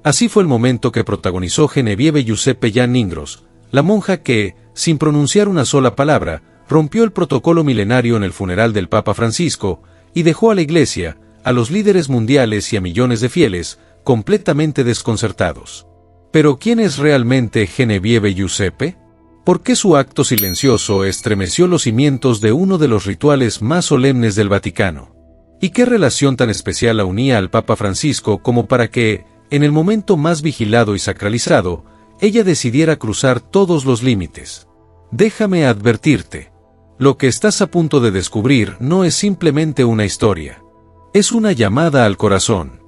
Así fue el momento que protagonizó Genevieve Giuseppe Jan Ningros, la monja que, sin pronunciar una sola palabra, rompió el protocolo milenario en el funeral del Papa Francisco y dejó a la Iglesia, a los líderes mundiales y a millones de fieles, completamente desconcertados. ¿Pero quién es realmente Genevieve Giuseppe? ¿Por qué su acto silencioso estremeció los cimientos de uno de los rituales más solemnes del Vaticano? ¿Y qué relación tan especial la unía al Papa Francisco como para que, en el momento más vigilado y sacralizado, ella decidiera cruzar todos los límites? Déjame advertirte. Lo que estás a punto de descubrir no es simplemente una historia. Es una llamada al corazón.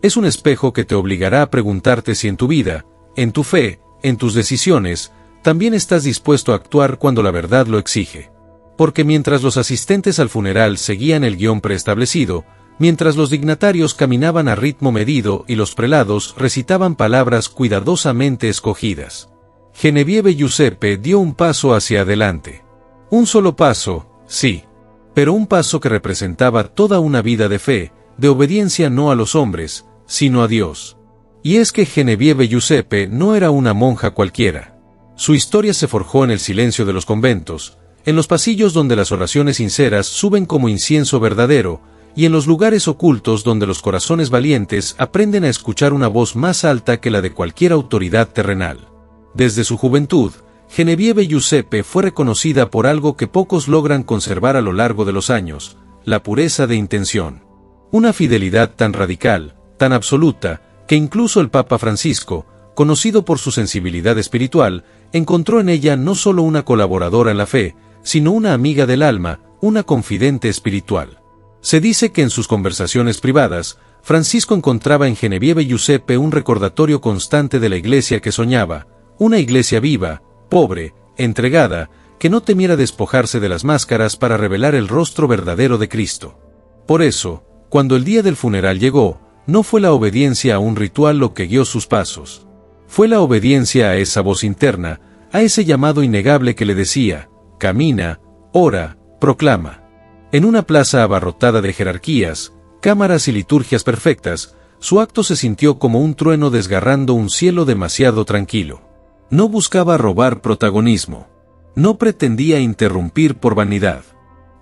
Es un espejo que te obligará a preguntarte si en tu vida, en tu fe, en tus decisiones, también estás dispuesto a actuar cuando la verdad lo exige. Porque mientras los asistentes al funeral seguían el guión preestablecido, mientras los dignatarios caminaban a ritmo medido y los prelados recitaban palabras cuidadosamente escogidas, Genevieve Giuseppe dio un paso hacia adelante. Un solo paso, sí, pero un paso que representaba toda una vida de fe, de obediencia no a los hombres, sino a Dios. Y es que Genevieve Giuseppe no era una monja cualquiera. Su historia se forjó en el silencio de los conventos, en los pasillos donde las oraciones sinceras suben como incienso verdadero, y en los lugares ocultos donde los corazones valientes aprenden a escuchar una voz más alta que la de cualquier autoridad terrenal. Desde su juventud, Genevieve Giuseppe fue reconocida por algo que pocos logran conservar a lo largo de los años: la pureza de intención. Una fidelidad tan radical, tan absoluta, que incluso el Papa Francisco, conocido por su sensibilidad espiritual, encontró en ella no solo una colaboradora en la fe, sino una amiga del alma, una confidente espiritual. Se dice que en sus conversaciones privadas, Francisco encontraba en Genevieve Giuseppe un recordatorio constante de la Iglesia que soñaba, una Iglesia viva, pobre, entregada, que no temiera despojarse de las máscaras para revelar el rostro verdadero de Cristo. Por eso, cuando el día del funeral llegó, no fue la obediencia a un ritual lo que guió sus pasos. Fue la obediencia a esa voz interna, a ese llamado innegable que le decía: camina, ora, proclama. En una plaza abarrotada de jerarquías, cámaras y liturgias perfectas, su acto se sintió como un trueno desgarrando un cielo demasiado tranquilo. No buscaba robar protagonismo. No pretendía interrumpir por vanidad.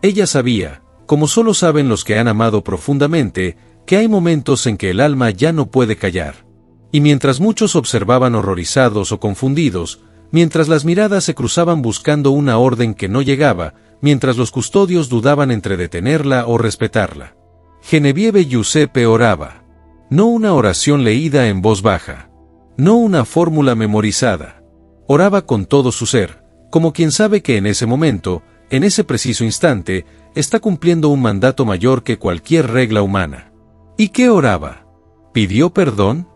Ella sabía, como solo saben los que han amado profundamente, que hay momentos en que el alma ya no puede callar. Y mientras muchos observaban horrorizados o confundidos, mientras las miradas se cruzaban buscando una orden que no llegaba, mientras los custodios dudaban entre detenerla o respetarla, Genevieve Giuseppe oraba. No una oración leída en voz baja. No una fórmula memorizada. Oraba con todo su ser, como quien sabe que en ese momento, en ese preciso instante, está cumpliendo un mandato mayor que cualquier regla humana. ¿Y qué oraba? ¿Pidió perdón?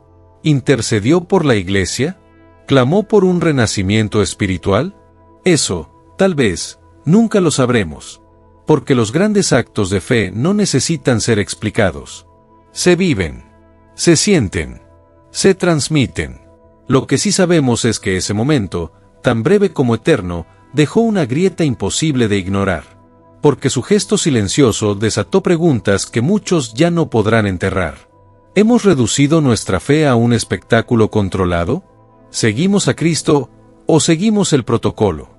¿Intercedió por la Iglesia? ¿Clamó por un renacimiento espiritual? Eso, tal vez, nunca lo sabremos. Porque los grandes actos de fe no necesitan ser explicados. Se viven, se sienten, se transmiten. Lo que sí sabemos es que ese momento, tan breve como eterno, dejó una grieta imposible de ignorar. Porque su gesto silencioso desató preguntas que muchos ya no podrán enterrar. ¿Hemos reducido nuestra fe a un espectáculo controlado? ¿Seguimos a Cristo o seguimos el protocolo?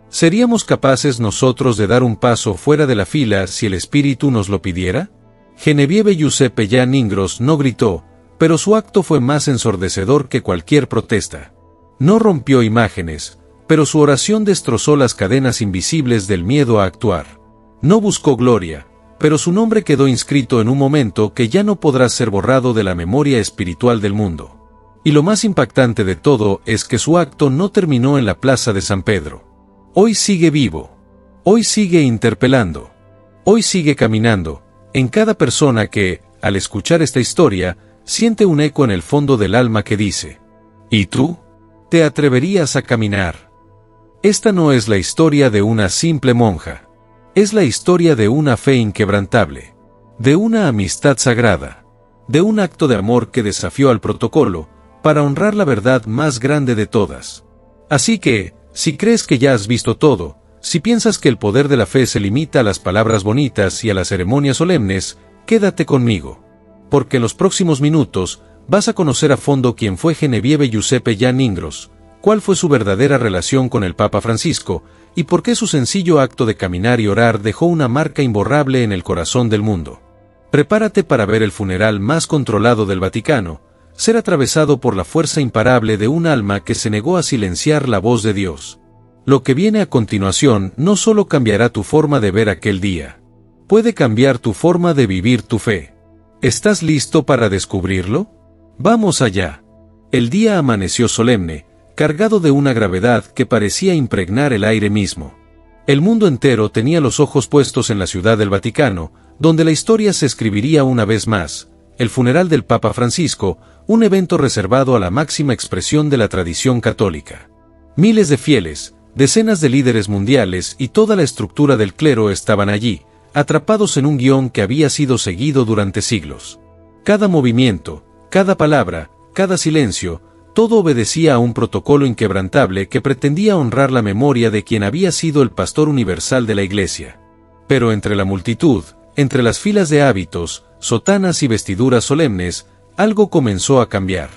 ¿Seríamos capaces nosotros de dar un paso fuera de la fila si el Espíritu nos lo pidiera? Genevieve Giuseppe Jan Ningros no gritó, pero su acto fue más ensordecedor que cualquier protesta. No rompió imágenes, pero su oración destrozó las cadenas invisibles del miedo a actuar. No buscó gloria, pero su nombre quedó inscrito en un momento que ya no podrá ser borrado de la memoria espiritual del mundo. Y lo más impactante de todo es que su acto no terminó en la plaza de San Pedro. Hoy sigue vivo. Hoy sigue interpelando. Hoy sigue caminando, en cada persona que, al escuchar esta historia, siente un eco en el fondo del alma que dice: ¿y tú? ¿Te atreverías a caminar? Esta no es la historia de una simple monja. Es la historia de una fe inquebrantable, de una amistad sagrada, de un acto de amor que desafió al protocolo, para honrar la verdad más grande de todas. Así que, si crees que ya has visto todo, si piensas que el poder de la fe se limita a las palabras bonitas y a las ceremonias solemnes, quédate conmigo. Porque en los próximos minutos, vas a conocer a fondo quién fue Genevieve Giuseppe Jan Ingros, cuál fue su verdadera relación con el Papa Francisco, y por qué su sencillo acto de caminar y orar dejó una marca imborrable en el corazón del mundo. Prepárate para ver el funeral más controlado del Vaticano, ser atravesado por la fuerza imparable de un alma que se negó a silenciar la voz de Dios. Lo que viene a continuación no solo cambiará tu forma de ver aquel día, puede cambiar tu forma de vivir tu fe. ¿Estás listo para descubrirlo? Vamos allá. El día amaneció solemne, cargado de una gravedad que parecía impregnar el aire mismo. El mundo entero tenía los ojos puestos en la ciudad del Vaticano, donde la historia se escribiría una vez más, el funeral del Papa Francisco, un evento reservado a la máxima expresión de la tradición católica. Miles de fieles, decenas de líderes mundiales y toda la estructura del clero estaban allí, atrapados en un guión que había sido seguido durante siglos. Cada movimiento, cada palabra, cada silencio, todo obedecía a un protocolo inquebrantable que pretendía honrar la memoria de quien había sido el pastor universal de la Iglesia. Pero entre la multitud, entre las filas de hábitos, sotanas y vestiduras solemnes, algo comenzó a cambiar.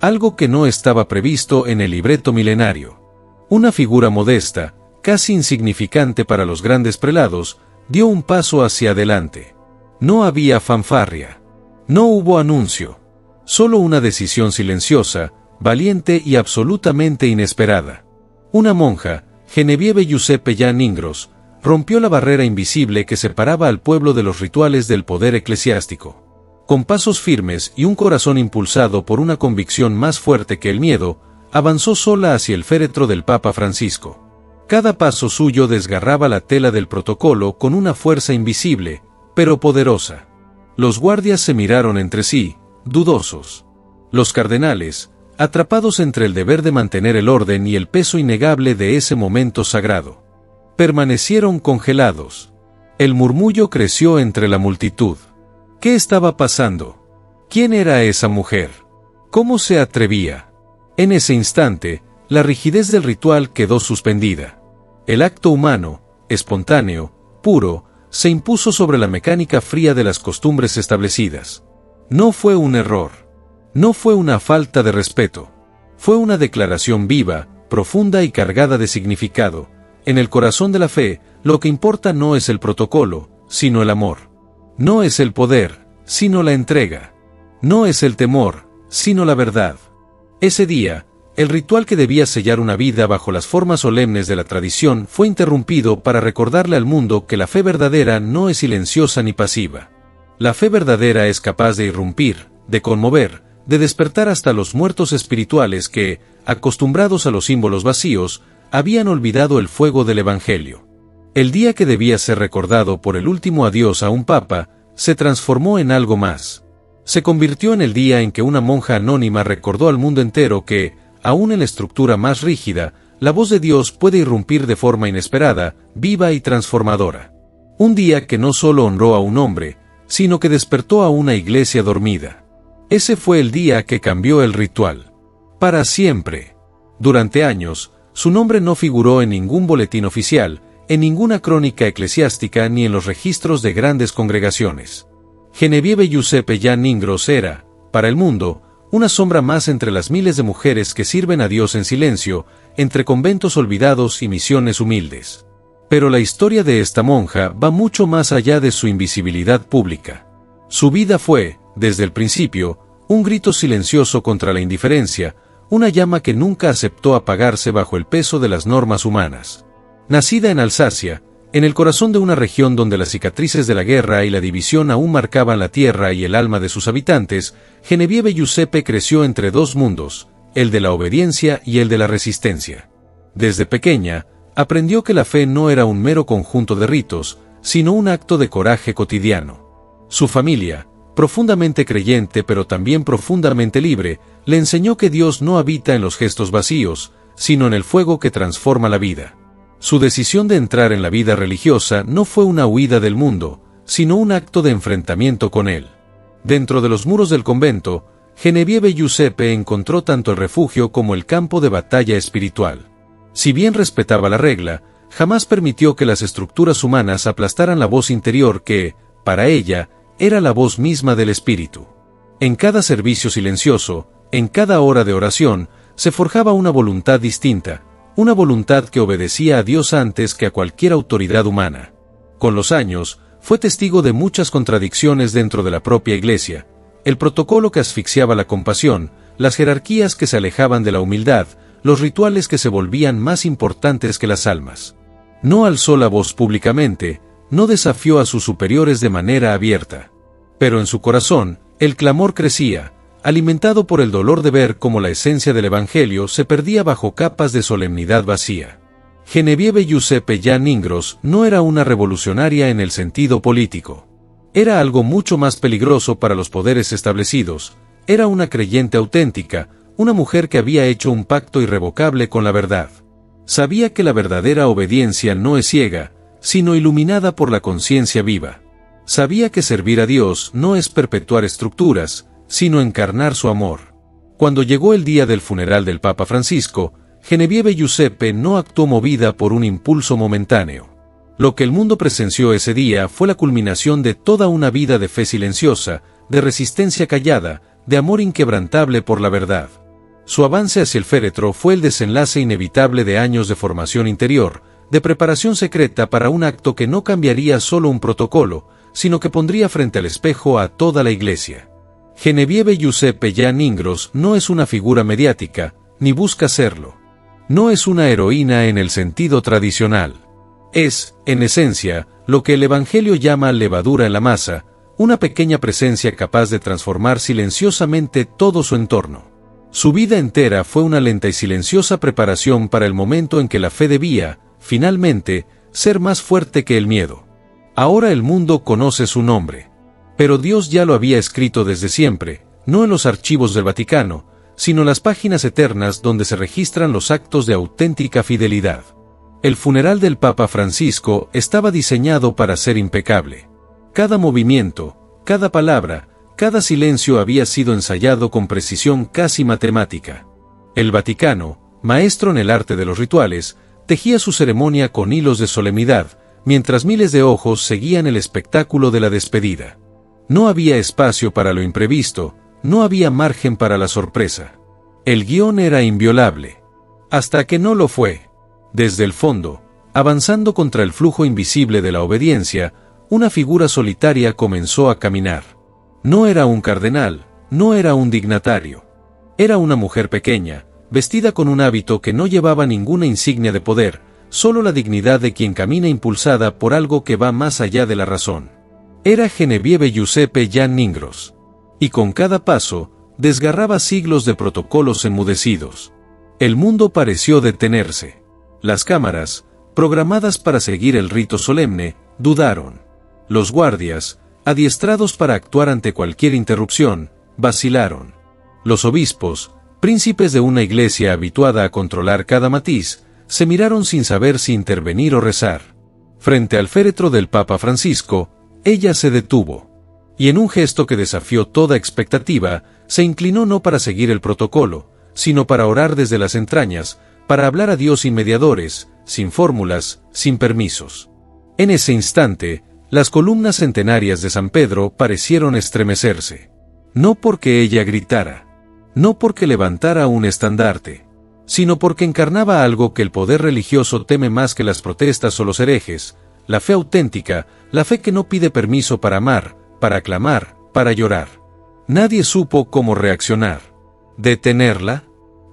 Algo que no estaba previsto en el libreto milenario. Una figura modesta, casi insignificante para los grandes prelados, dio un paso hacia adelante. No había fanfarria. No hubo anuncio. Solo una decisión silenciosa, valiente y absolutamente inesperada. Una monja, Genevieve Giuseppe Jan Ingros, rompió la barrera invisible que separaba al pueblo de los rituales del poder eclesiástico. Con pasos firmes y un corazón impulsado por una convicción más fuerte que el miedo, avanzó sola hacia el féretro del Papa Francisco. Cada paso suyo desgarraba la tela del protocolo con una fuerza invisible, pero poderosa. Los guardias se miraron entre sí, dudosos. Los cardenales, atrapados entre el deber de mantener el orden y el peso innegable de ese momento sagrado, permanecieron congelados. El murmullo creció entre la multitud. ¿Qué estaba pasando? ¿Quién era esa mujer? ¿Cómo se atrevía? En ese instante, la rigidez del ritual quedó suspendida. El acto humano, espontáneo, puro, se impuso sobre la mecánica fría de las costumbres establecidas. No fue un error. No fue una falta de respeto. Fue una declaración viva, profunda y cargada de significado. En el corazón de la fe, lo que importa no es el protocolo, sino el amor. No es el poder, sino la entrega. No es el temor, sino la verdad. Ese día, el ritual que debía sellar una vida bajo las formas solemnes de la tradición fue interrumpido para recordarle al mundo que la fe verdadera no es silenciosa ni pasiva. La fe verdadera es capaz de irrumpir, de conmover, de despertar hasta los muertos espirituales que, acostumbrados a los símbolos vacíos, habían olvidado el fuego del Evangelio. El día que debía ser recordado por el último adiós a un papa, se transformó en algo más. Se convirtió en el día en que una monja anónima recordó al mundo entero que, aún en la estructura más rígida, la voz de Dios puede irrumpir de forma inesperada, viva y transformadora. Un día que no solo honró a un hombre, sino que despertó a una iglesia dormida. Ese fue el día que cambió el ritual. Para siempre. Durante años, su nombre no figuró en ningún boletín oficial, en ninguna crónica eclesiástica ni en los registros de grandes congregaciones. Genevieve Giuseppe Jan Ingros era, para el mundo, una sombra más entre las miles de mujeres que sirven a Dios en silencio, entre conventos olvidados y misiones humildes. Pero la historia de esta monja va mucho más allá de su invisibilidad pública. Su vida fue, desde el principio, un grito silencioso contra la indiferencia, una llama que nunca aceptó apagarse bajo el peso de las normas humanas. Nacida en Alsacia, en el corazón de una región donde las cicatrices de la guerra y la división aún marcaban la tierra y el alma de sus habitantes, Genevieve Giuseppe creció entre dos mundos, el de la obediencia y el de la resistencia. Desde pequeña, aprendió que la fe no era un mero conjunto de ritos, sino un acto de coraje cotidiano. Su familia, profundamente creyente pero también profundamente libre, le enseñó que Dios no habita en los gestos vacíos, sino en el fuego que transforma la vida. Su decisión de entrar en la vida religiosa no fue una huida del mundo, sino un acto de enfrentamiento con él. Dentro de los muros del convento, Genevieve Giuseppe encontró tanto el refugio como el campo de batalla espiritual. Si bien respetaba la regla, jamás permitió que las estructuras humanas aplastaran la voz interior que, para ella, era la voz misma del espíritu. En cada servicio silencioso, en cada hora de oración, se forjaba una voluntad distinta, una voluntad que obedecía a Dios antes que a cualquier autoridad humana. Con los años, fue testigo de muchas contradicciones dentro de la propia Iglesia, el protocolo que asfixiaba la compasión, las jerarquías que se alejaban de la humildad, los rituales que se volvían más importantes que las almas. No alzó la voz públicamente, no desafió a sus superiores de manera abierta. Pero en su corazón, el clamor crecía, alimentado por el dolor de ver cómo la esencia del Evangelio se perdía bajo capas de solemnidad vacía. Genevieve Giuseppe Jan Ingros no era una revolucionaria en el sentido político. Era algo mucho más peligroso para los poderes establecidos. Era una creyente auténtica, una mujer que había hecho un pacto irrevocable con la verdad. Sabía que la verdadera obediencia no es ciega, sino iluminada por la conciencia viva. Sabía que servir a Dios no es perpetuar estructuras, sino encarnar su amor. Cuando llegó el día del funeral del Papa Francisco, Genevieve Giuseppe no actuó movida por un impulso momentáneo. Lo que el mundo presenció ese día fue la culminación de toda una vida de fe silenciosa, de resistencia callada, de amor inquebrantable por la verdad. Su avance hacia el féretro fue el desenlace inevitable de años de formación interior, de preparación secreta para un acto que no cambiaría solo un protocolo, sino que pondría frente al espejo a toda la Iglesia. Genevieve Giuseppe Jan Ingros no es una figura mediática, ni busca serlo. No es una heroína en el sentido tradicional. Es, en esencia, lo que el Evangelio llama levadura en la masa, una pequeña presencia capaz de transformar silenciosamente todo su entorno. Su vida entera fue una lenta y silenciosa preparación para el momento en que la fe debía, finalmente, ser más fuerte que el miedo. Ahora el mundo conoce su nombre. Pero Dios ya lo había escrito desde siempre, no en los archivos del Vaticano, sino en las páginas eternas donde se registran los actos de auténtica fidelidad. El funeral del Papa Francisco estaba diseñado para ser impecable. Cada movimiento, cada palabra, cada silencio había sido ensayado con precisión casi matemática. El Vaticano, maestro en el arte de los rituales, tejía su ceremonia con hilos de solemnidad, mientras miles de ojos seguían el espectáculo de la despedida. No había espacio para lo imprevisto, no había margen para la sorpresa. El guión era inviolable. Hasta que no lo fue. Desde el fondo, avanzando contra el flujo invisible de la obediencia, una figura solitaria comenzó a caminar. No era un cardenal, no era un dignatario. Era una mujer pequeña, vestida con un hábito que no llevaba ninguna insignia de poder, solo la dignidad de quien camina impulsada por algo que va más allá de la razón. Era Genevieve Giuseppe Jan Ingros. Y con cada paso, desgarraba siglos de protocolos enmudecidos. El mundo pareció detenerse. Las cámaras, programadas para seguir el rito solemne, dudaron. Los guardias, adiestrados para actuar ante cualquier interrupción, vacilaron. Los obispos, príncipes de una iglesia habituada a controlar cada matiz, se miraron sin saber si intervenir o rezar. Frente al féretro del Papa Francisco, ella se detuvo. Y en un gesto que desafió toda expectativa, se inclinó no para seguir el protocolo, sino para orar desde las entrañas, para hablar a Dios sin mediadores, sin fórmulas, sin permisos. En ese instante, las columnas centenarias de San Pedro parecieron estremecerse. No porque ella gritara, no porque levantara un estandarte, sino porque encarnaba algo que el poder religioso teme más que las protestas o los herejes, la fe auténtica, la fe que no pide permiso para amar, para clamar, para llorar. Nadie supo cómo reaccionar. ¿Detenerla?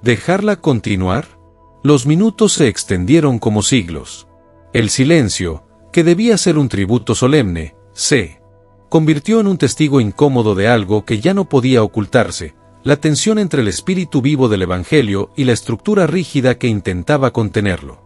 ¿Dejarla continuar? Los minutos se extendieron como siglos. El silencio, que debía ser un tributo solemne, se convirtió en un testigo incómodo de algo que ya no podía ocultarse, la tensión entre el espíritu vivo del Evangelio y la estructura rígida que intentaba contenerlo.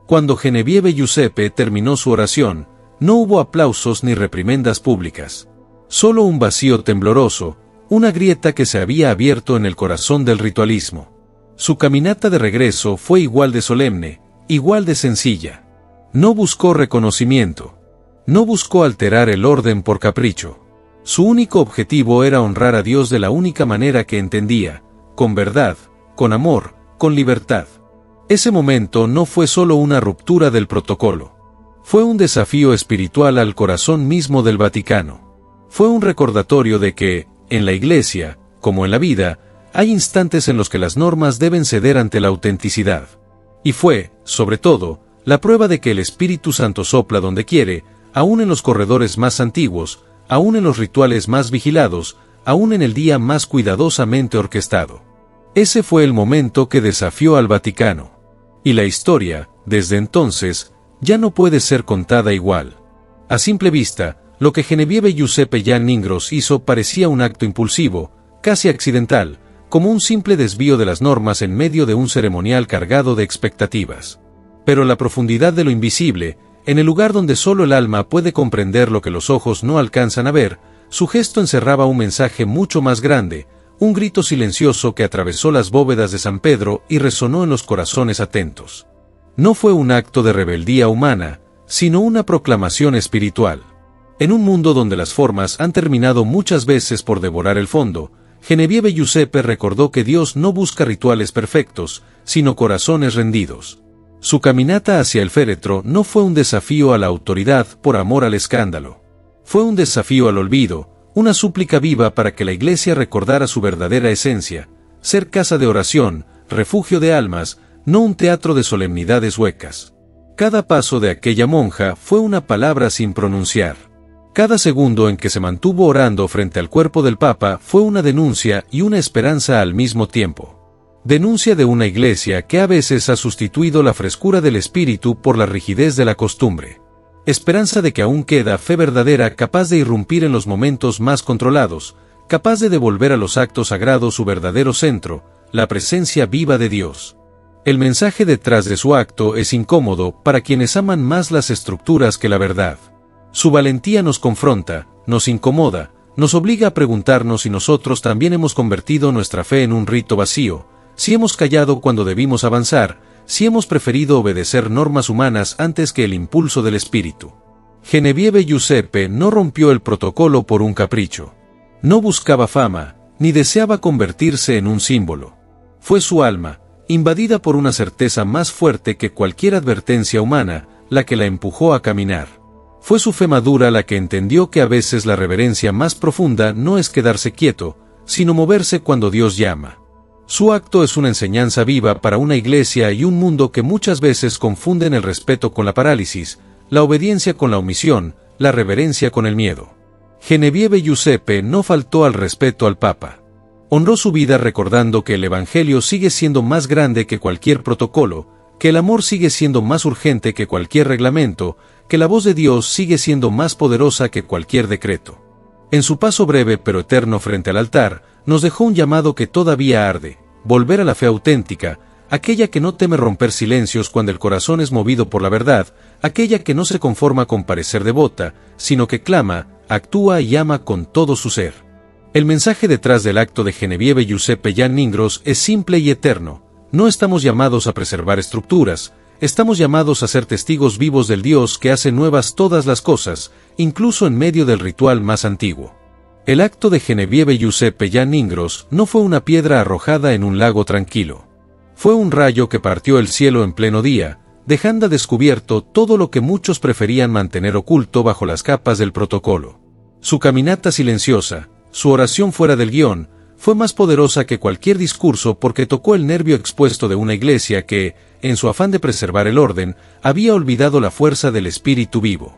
Cuando Genevieve Giuseppe terminó su oración, no hubo aplausos ni reprimendas públicas. Solo un vacío tembloroso, una grieta que se había abierto en el corazón del ritualismo. Su caminata de regreso fue igual de solemne, igual de sencilla. No buscó reconocimiento. No buscó alterar el orden por capricho. Su único objetivo era honrar a Dios de la única manera que entendía, con verdad, con amor, con libertad. Ese momento no fue solo una ruptura del protocolo. Fue un desafío espiritual al corazón mismo del Vaticano. Fue un recordatorio de que, En la Iglesia, como en la vida, hay instantes en los que las normas deben ceder ante la autenticidad. Y fue, sobre todo, la prueba de que el Espíritu Santo sopla donde quiere, aún en los corredores más antiguos, aún en los rituales más vigilados, aún en el día más cuidadosamente orquestado. Ese fue el momento que desafió al Vaticano. Y la historia, desde entonces, ya no puede ser contada igual. A simple vista, lo que Genevieve Giuseppe Jan Ningros hizo parecía un acto impulsivo, casi accidental, como un simple desvío de las normas en medio de un ceremonial cargado de expectativas. Pero la profundidad de lo invisible, en el lugar donde solo el alma puede comprender lo que los ojos no alcanzan a ver, su gesto encerraba un mensaje mucho más grande, un grito silencioso que atravesó las bóvedas de San Pedro y resonó en los corazones atentos. No fue un acto de rebeldía humana, sino una proclamación espiritual. En un mundo donde las formas han terminado muchas veces por devorar el fondo, Genevieve Giuseppe recordó que Dios no busca rituales perfectos, sino corazones rendidos. Su caminata hacia el féretro no fue un desafío a la autoridad por amor al escándalo. Fue un desafío al olvido, una súplica viva para que la Iglesia recordara su verdadera esencia, ser casa de oración, refugio de almas, no un teatro de solemnidades huecas. Cada paso de aquella monja fue una palabra sin pronunciar. Cada segundo en que se mantuvo orando frente al cuerpo del Papa fue una denuncia y una esperanza al mismo tiempo. Denuncia de una Iglesia que a veces ha sustituido la frescura del espíritu por la rigidez de la costumbre. Esperanza de que aún queda fe verdadera capaz de irrumpir en los momentos más controlados, capaz de devolver a los actos sagrados su verdadero centro, la presencia viva de Dios. El mensaje detrás de su acto es incómodo para quienes aman más las estructuras que la verdad. Su valentía nos confronta, nos incomoda, nos obliga a preguntarnos si nosotros también hemos convertido nuestra fe en un rito vacío, si hemos callado cuando debimos avanzar, si hemos preferido obedecer normas humanas antes que el impulso del espíritu. Genevieve Giuseppe no rompió el protocolo por un capricho. No buscaba fama, ni deseaba convertirse en un símbolo. Fue su alma, invadida por una certeza más fuerte que cualquier advertencia humana, la que la empujó a caminar. Fue su fe madura la que entendió que a veces la reverencia más profunda no es quedarse quieto, sino moverse cuando Dios llama. Su acto es una enseñanza viva para una Iglesia y un mundo que muchas veces confunden el respeto con la parálisis, la obediencia con la omisión, la reverencia con el miedo. Genevieve Giuseppe no faltó al respeto al Papa. Honró su vida recordando que el Evangelio sigue siendo más grande que cualquier protocolo, que el amor sigue siendo más urgente que cualquier reglamento, que la voz de Dios sigue siendo más poderosa que cualquier decreto. En su paso breve pero eterno frente al altar, nos dejó un llamado que todavía arde: volver a la fe auténtica, aquella que no teme romper silencios cuando el corazón es movido por la verdad, aquella que no se conforma con parecer devota, sino que clama, actúa y ama con todo su ser. El mensaje detrás del acto de Genevieve Giuseppe Jan Ningros es simple y eterno. No estamos llamados a preservar estructuras, estamos llamados a ser testigos vivos del Dios que hace nuevas todas las cosas, incluso en medio del ritual más antiguo. El acto de Genevieve Giuseppe Jan Ningros no fue una piedra arrojada en un lago tranquilo. Fue un rayo que partió el cielo en pleno día, dejando a descubierto todo lo que muchos preferían mantener oculto bajo las capas del protocolo. Su caminata silenciosa, su oración fuera del guión, fue más poderosa que cualquier discurso porque tocó el nervio expuesto de una Iglesia que, en su afán de preservar el orden, había olvidado la fuerza del espíritu vivo.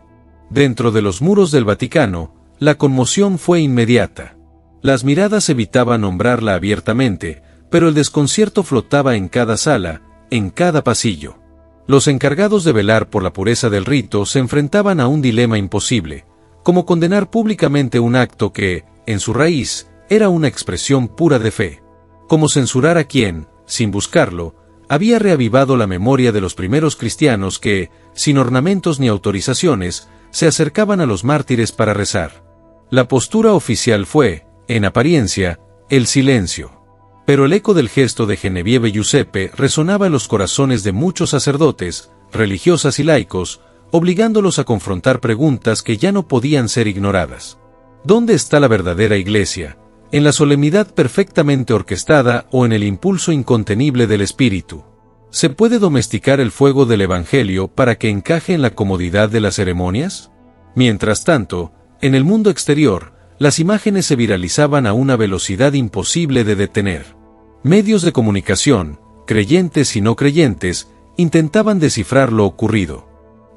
Dentro de los muros del Vaticano, la conmoción fue inmediata. Las miradas evitaban nombrarla abiertamente, pero el desconcierto flotaba en cada sala, en cada pasillo. Los encargados de velar por la pureza del rito se enfrentaban a un dilema imposible, como condenar públicamente un acto que, en su raíz, era una expresión pura de fe. Como censurar a quien, sin buscarlo, había reavivado la memoria de los primeros cristianos que, sin ornamentos ni autorizaciones, se acercaban a los mártires para rezar. La postura oficial fue, en apariencia, el silencio. Pero el eco del gesto de Genevieve Giuseppe resonaba en los corazones de muchos sacerdotes, religiosas y laicos, obligándolos a confrontar preguntas que ya no podían ser ignoradas. ¿Dónde está la verdadera Iglesia? ¿En la solemnidad perfectamente orquestada o en el impulso incontenible del Espíritu? ¿Se puede domesticar el fuego del Evangelio para que encaje en la comodidad de las ceremonias? Mientras tanto, en el mundo exterior, Las imágenes se viralizaban a una velocidad imposible de detener. Medios de comunicación, creyentes y no creyentes, intentaban descifrar lo ocurrido.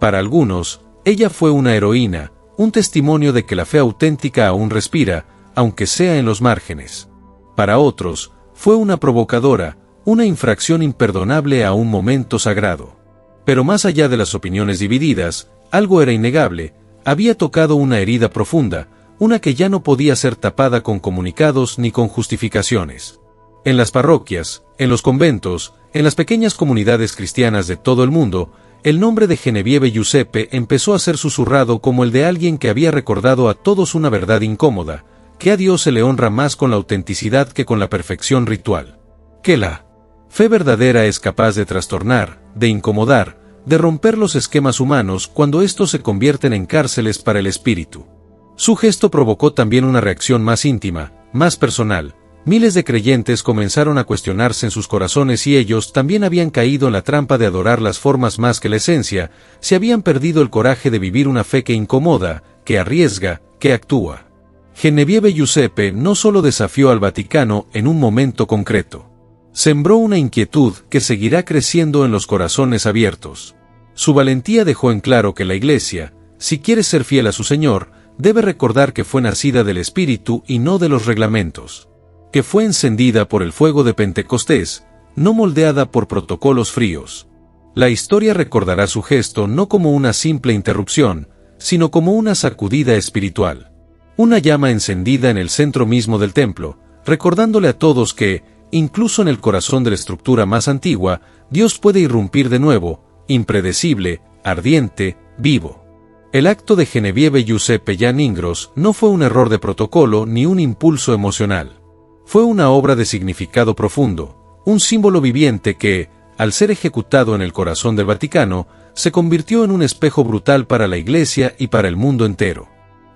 Para algunos, ella fue una heroína, un testimonio de que la fe auténtica aún respira, aunque sea en los márgenes. Para otros, fue una provocadora, una infracción imperdonable a un momento sagrado. Pero más allá de las opiniones divididas, algo era innegable: había tocado una herida profunda, una que ya no podía ser tapada con comunicados ni con justificaciones. En las parroquias, en los conventos, en las pequeñas comunidades cristianas de todo el mundo, el nombre de Genevieve Giuseppe empezó a ser susurrado como el de alguien que había recordado a todos una verdad incómoda, que a Dios se le honra más con la autenticidad que con la perfección ritual. Que la fe verdadera es capaz de trastornar, de incomodar, de romper los esquemas humanos cuando estos se convierten en cárceles para el espíritu. Su gesto provocó también una reacción más íntima, más personal. Miles de creyentes comenzaron a cuestionarse en sus corazones si ellos también habían caído en la trampa de adorar las formas más que la esencia, si habían perdido el coraje de vivir una fe que incomoda, que arriesga, que actúa. Genevieve Giuseppe no solo desafió al Vaticano en un momento concreto. Sembró una inquietud que seguirá creciendo en los corazones abiertos. Su valentía dejó en claro que la Iglesia, si quiere ser fiel a su Señor, debe recordar que fue nacida del Espíritu y no de los reglamentos. Que fue encendida por el fuego de Pentecostés, no moldeada por protocolos fríos. La historia recordará su gesto no como una simple interrupción, sino como una sacudida espiritual. Una llama encendida en el centro mismo del templo, recordándole a todos que, incluso en el corazón de la estructura más antigua, Dios puede irrumpir de nuevo, impredecible, ardiente, vivo. El acto de Genevieve Giuseppe Jan Ingros no fue un error de protocolo ni un impulso emocional. Fue una obra de significado profundo, un símbolo viviente que, al ser ejecutado en el corazón del Vaticano, se convirtió en un espejo brutal para la Iglesia y para el mundo entero.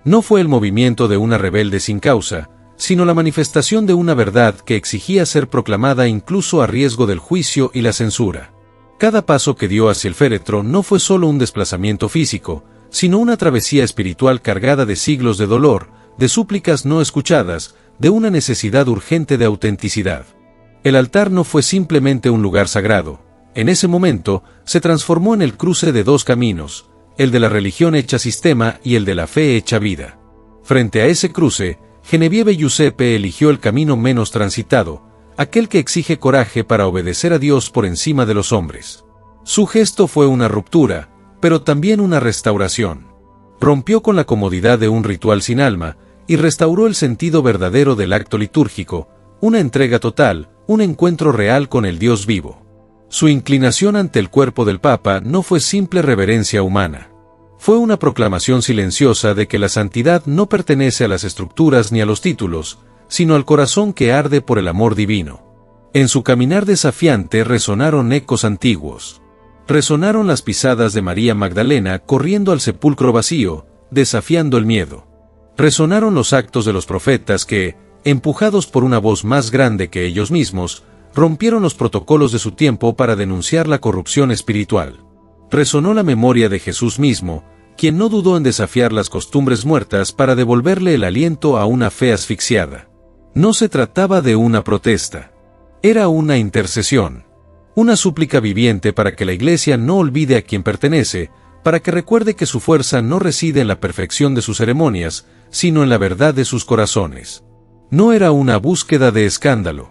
No fue el movimiento de una rebelde sin causa, sino la manifestación de una verdad que exigía ser proclamada incluso a riesgo del juicio y la censura. Cada paso que dio hacia el féretro no fue solo un desplazamiento físico, sino una travesía espiritual cargada de siglos de dolor, de súplicas no escuchadas, de una necesidad urgente de autenticidad. El altar no fue simplemente un lugar sagrado. En ese momento, se transformó en el cruce de dos caminos, el de la religión hecha sistema y el de la fe hecha vida. Frente a ese cruce, Genevieve Giuseppe eligió el camino menos transitado, aquel que exige coraje para obedecer a Dios por encima de los hombres. Su gesto fue una ruptura, pero también una restauración. Rompió con la comodidad de un ritual sin alma, y restauró el sentido verdadero del acto litúrgico, una entrega total, un encuentro real con el Dios vivo. Su inclinación ante el cuerpo del Papa no fue simple reverencia humana. Fue una proclamación silenciosa de que la santidad no pertenece a las estructuras ni a los títulos, sino al corazón que arde por el amor divino. En su caminar desafiante resonaron ecos antiguos. Resonaron las pisadas de María Magdalena corriendo al sepulcro vacío, desafiando el miedo. Resonaron los actos de los profetas que, empujados por una voz más grande que ellos mismos, rompieron los protocolos de su tiempo para denunciar la corrupción espiritual. Resonó la memoria de Jesús mismo, quien no dudó en desafiar las costumbres muertas para devolverle el aliento a una fe asfixiada. No se trataba de una protesta. Era una intercesión. Una súplica viviente para que la Iglesia no olvide a quien pertenece, para que recuerde que su fuerza no reside en la perfección de sus ceremonias, sino en la verdad de sus corazones. No era una búsqueda de escándalo.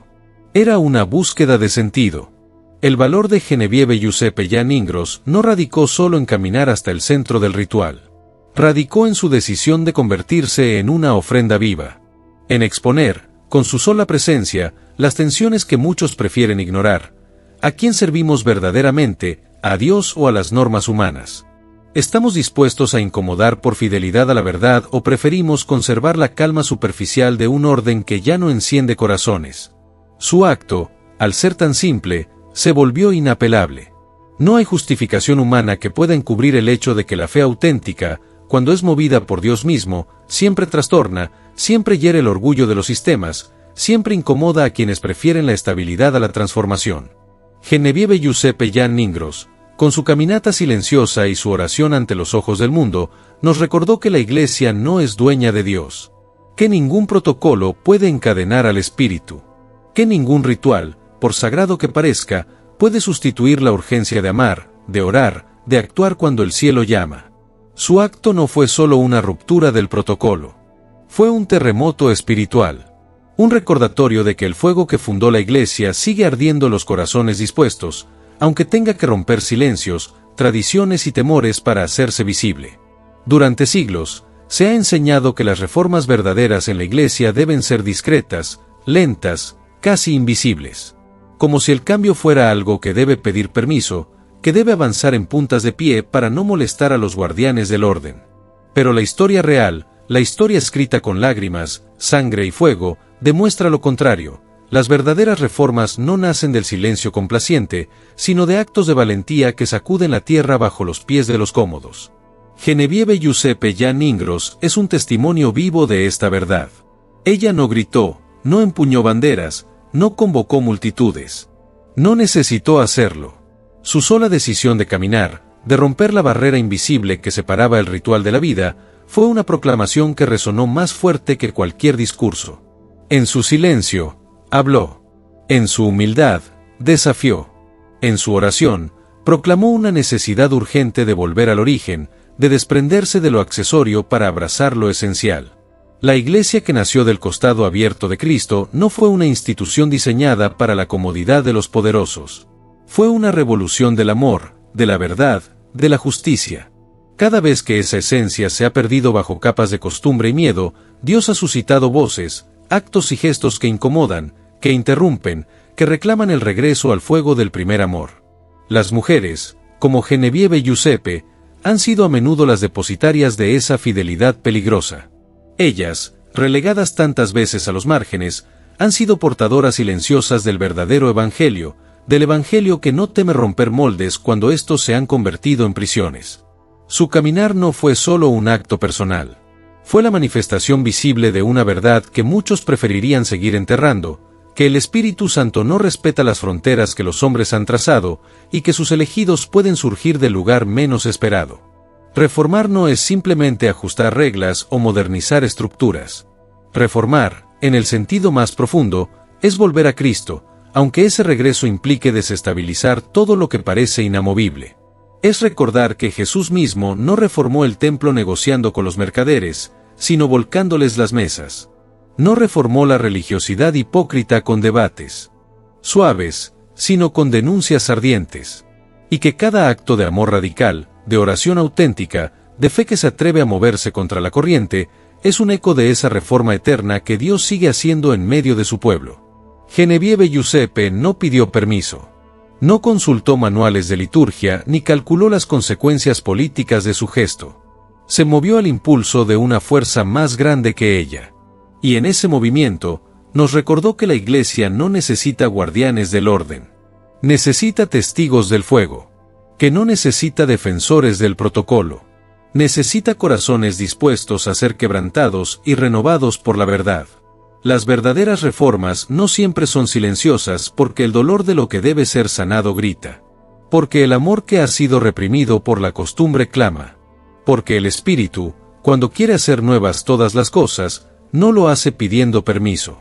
Era una búsqueda de sentido. El valor de Genevieve Giuseppe Jan Ingros no radicó solo en caminar hasta el centro del ritual. Radicó en su decisión de convertirse en una ofrenda viva. En exponer, con su sola presencia, las tensiones que muchos prefieren ignorar. ¿A quién servimos verdaderamente, a Dios o a las normas humanas? ¿Estamos dispuestos a incomodar por fidelidad a la verdad o preferimos conservar la calma superficial de un orden que ya no enciende corazones? Su acto, al ser tan simple, se volvió inapelable. No hay justificación humana que pueda encubrir el hecho de que la fe auténtica, cuando es movida por Dios mismo, siempre trastorna, siempre hiere el orgullo de los sistemas, siempre incomoda a quienes prefieren la estabilidad a la transformación. Genevieve Giuseppe Jan Ingros, con su caminata silenciosa y su oración ante los ojos del mundo, nos recordó que la Iglesia no es dueña de Dios. que ningún protocolo puede encadenar al espíritu, que ningún ritual, por sagrado que parezca, puede sustituir la urgencia de amar, de orar, de actuar cuando el cielo llama. Su acto no fue solo una ruptura del protocolo. Fue un terremoto espiritual. Un recordatorio de que el fuego que fundó la Iglesia sigue ardiendo en los corazones dispuestos, aunque tenga que romper silencios, tradiciones y temores para hacerse visible. Durante siglos, se ha enseñado que las reformas verdaderas en la Iglesia deben ser discretas, lentas, casi invisibles. Como si el cambio fuera algo que debe pedir permiso, que debe avanzar en puntas de pie para no molestar a los guardianes del orden. Pero la historia real, la historia escrita con lágrimas, sangre y fuego, demuestra lo contrario. Las verdaderas reformas no nacen del silencio complaciente, sino de actos de valentía que sacuden la tierra bajo los pies de los cómodos. Genevieve Giuseppe Jan Ingros es un testimonio vivo de esta verdad. Ella no gritó, no empuñó banderas, no convocó multitudes. No necesitó hacerlo. Su sola decisión de caminar, de romper la barrera invisible que separaba el ritual de la vida, fue una proclamación que resonó más fuerte que cualquier discurso. En su silencio, habló. En su humildad, desafió. En su oración, proclamó una necesidad urgente de volver al origen, de desprenderse de lo accesorio para abrazar lo esencial. La Iglesia que nació del costado abierto de Cristo no fue una institución diseñada para la comodidad de los poderosos. Fue una revolución del amor, de la verdad, de la justicia. Cada vez que esa esencia se ha perdido bajo capas de costumbre y miedo, Dios ha suscitado voces, actos y gestos que incomodan, que interrumpen, que reclaman el regreso al fuego del primer amor. Las mujeres, como Genevieve Giuseppe, han sido a menudo las depositarias de esa fidelidad peligrosa. Ellas, relegadas tantas veces a los márgenes, han sido portadoras silenciosas del verdadero evangelio, del evangelio que no teme romper moldes cuando estos se han convertido en prisiones. Su caminar no fue solo un acto personal. Fue la manifestación visible de una verdad que muchos preferirían seguir enterrando, que el Espíritu Santo no respeta las fronteras que los hombres han trazado, y que sus elegidos pueden surgir del lugar menos esperado. Reformar no es simplemente ajustar reglas o modernizar estructuras. Reformar, en el sentido más profundo, es volver a Cristo, aunque ese regreso implique desestabilizar todo lo que parece inamovible. Es recordar que Jesús mismo no reformó el templo negociando con los mercaderes, sino volcándoles las mesas. No reformó la religiosidad hipócrita con debates suaves, sino con denuncias ardientes. Y que cada acto de amor radical, de oración auténtica, de fe que se atreve a moverse contra la corriente, es un eco de esa reforma eterna que Dios sigue haciendo en medio de su pueblo. Genevieve Giuseppe no pidió permiso. No consultó manuales de liturgia ni calculó las consecuencias políticas de su gesto. Se movió al impulso de una fuerza más grande que ella. Y en ese movimiento, nos recordó que la Iglesia no necesita guardianes del orden. Necesita testigos del fuego. Que no necesita defensores del protocolo. Necesita corazones dispuestos a ser quebrantados y renovados por la verdad. Las verdaderas reformas no siempre son silenciosas porque el dolor de lo que debe ser sanado grita. Porque el amor que ha sido reprimido por la costumbre clama. Porque el Espíritu, cuando quiere hacer nuevas todas las cosas, no lo hace pidiendo permiso.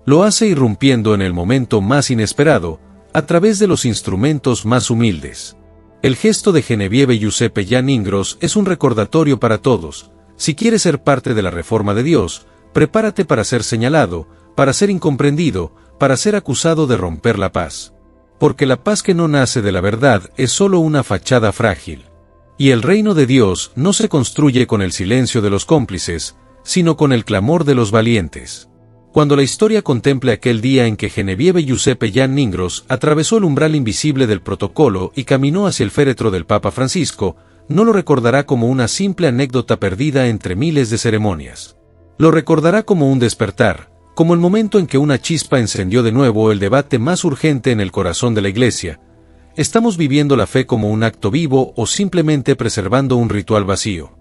Lo hace irrumpiendo en el momento más inesperado, a través de los instrumentos más humildes. El gesto de Genevieve Giuseppe Jan Ingros es un recordatorio para todos. Si quieres ser parte de la reforma de Dios, prepárate para ser señalado, para ser incomprendido, para ser acusado de romper la paz. Porque la paz que no nace de la verdad es solo una fachada frágil. Y el reino de Dios no se construye con el silencio de los cómplices, sino con el clamor de los valientes. Cuando la historia contemple aquel día en que Genevieve Giuseppe Jan Ingros atravesó el umbral invisible del protocolo y caminó hacia el féretro del Papa Francisco, no lo recordará como una simple anécdota perdida entre miles de ceremonias. Lo recordará como un despertar, como el momento en que una chispa encendió de nuevo el debate más urgente en el corazón de la Iglesia. ¿Estamos viviendo la fe como un acto vivo o simplemente preservando un ritual vacío?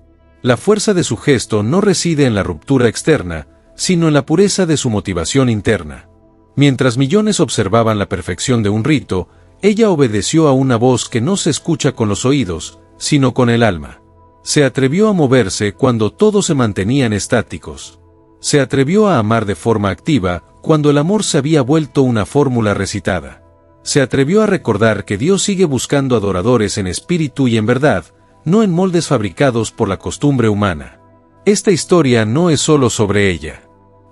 La fuerza de su gesto no reside en la ruptura externa, sino en la pureza de su motivación interna. Mientras millones observaban la perfección de un rito, ella obedeció a una voz que no se escucha con los oídos, sino con el alma. Se atrevió a moverse cuando todos se mantenían estáticos. Se atrevió a amar de forma activa, cuando el amor se había vuelto una fórmula recitada. Se atrevió a recordar que Dios sigue buscando adoradores en espíritu y en verdad, no en moldes fabricados por la costumbre humana. Esta historia no es solo sobre ella.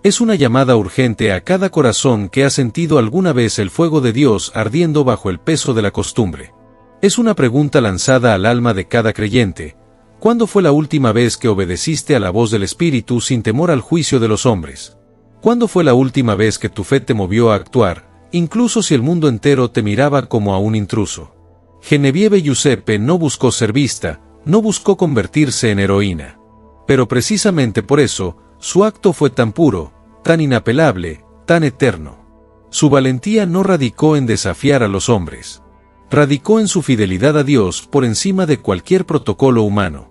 Es una llamada urgente a cada corazón que ha sentido alguna vez el fuego de Dios ardiendo bajo el peso de la costumbre. Es una pregunta lanzada al alma de cada creyente. ¿Cuándo fue la última vez que obedeciste a la voz del Espíritu sin temor al juicio de los hombres? ¿Cuándo fue la última vez que tu fe te movió a actuar, incluso si el mundo entero te miraba como a un intruso? Genevieve Giuseppe no buscó ser vista, no buscó convertirse en heroína. Pero precisamente por eso, su acto fue tan puro, tan inapelable, tan eterno. Su valentía no radicó en desafiar a los hombres. Radicó en su fidelidad a Dios por encima de cualquier protocolo humano.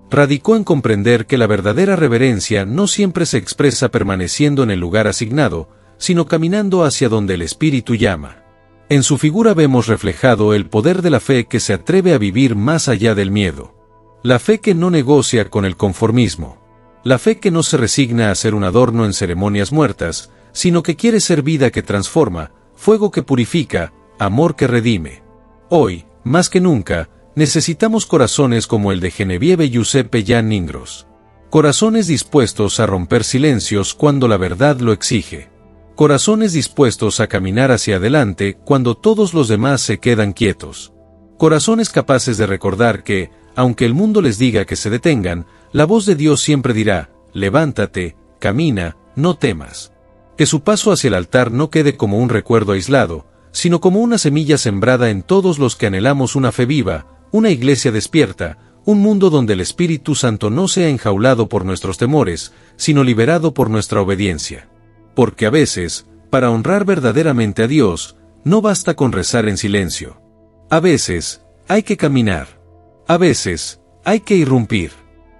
Radicó en comprender que la verdadera reverencia no siempre se expresa permaneciendo en el lugar asignado, sino caminando hacia donde el Espíritu llama. En su figura vemos reflejado el poder de la fe que se atreve a vivir más allá del miedo. La fe que no negocia con el conformismo. La fe que no se resigna a ser un adorno en ceremonias muertas, sino que quiere ser vida que transforma, fuego que purifica, amor que redime. Hoy, más que nunca, necesitamos corazones como el de Genevieve Giuseppe Jan Ningros. Corazones dispuestos a romper silencios cuando la verdad lo exige. Corazones dispuestos a caminar hacia adelante cuando todos los demás se quedan quietos. Corazones capaces de recordar que, aunque el mundo les diga que se detengan, la voz de Dios siempre dirá, levántate, camina, no temas. Que su paso hacia el altar no quede como un recuerdo aislado, sino como una semilla sembrada en todos los que anhelamos una fe viva, una iglesia despierta, un mundo donde el Espíritu Santo no sea enjaulado por nuestros temores, sino liberado por nuestra obediencia. Porque a veces, para honrar verdaderamente a Dios, no basta con rezar en silencio. A veces, hay que caminar. A veces, hay que irrumpir.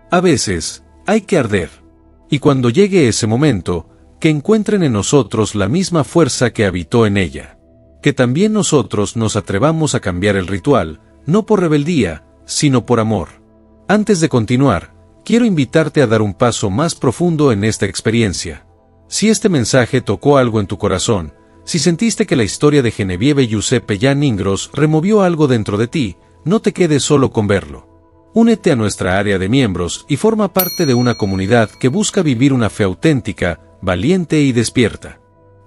A veces, hay que arder. Y cuando llegue ese momento, que encuentren en nosotros la misma fuerza que habitó en ella. Que también nosotros nos atrevamos a cambiar el ritual, no por rebeldía, sino por amor. Antes de continuar, quiero invitarte a dar un paso más profundo en esta experiencia. Si este mensaje tocó algo en tu corazón, si sentiste que la historia de Genevieve Giuseppe Jan Ningros removió algo dentro de ti, no te quedes solo con verlo. Únete a nuestra área de miembros y forma parte de una comunidad que busca vivir una fe auténtica, valiente y despierta.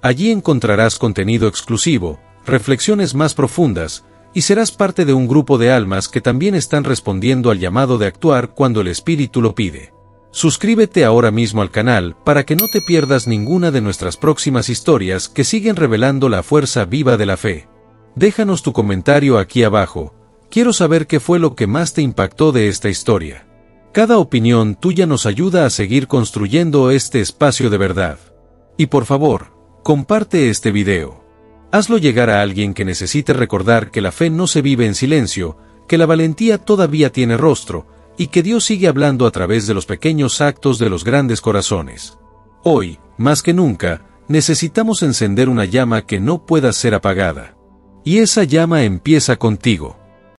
Allí encontrarás contenido exclusivo, reflexiones más profundas, y serás parte de un grupo de almas que también están respondiendo al llamado de actuar cuando el Espíritu lo pide. Suscríbete ahora mismo al canal para que no te pierdas ninguna de nuestras próximas historias que siguen revelando la fuerza viva de la fe. Déjanos tu comentario aquí abajo. Quiero saber qué fue lo que más te impactó de esta historia. Cada opinión tuya nos ayuda a seguir construyendo este espacio de verdad. Y por favor, comparte este video. Hazlo llegar a alguien que necesite recordar que la fe no se vive en silencio, que la valentía todavía tiene rostro, y que Dios sigue hablando a través de los pequeños actos de los grandes corazones. Hoy, más que nunca, necesitamos encender una llama que no pueda ser apagada. Y esa llama empieza contigo.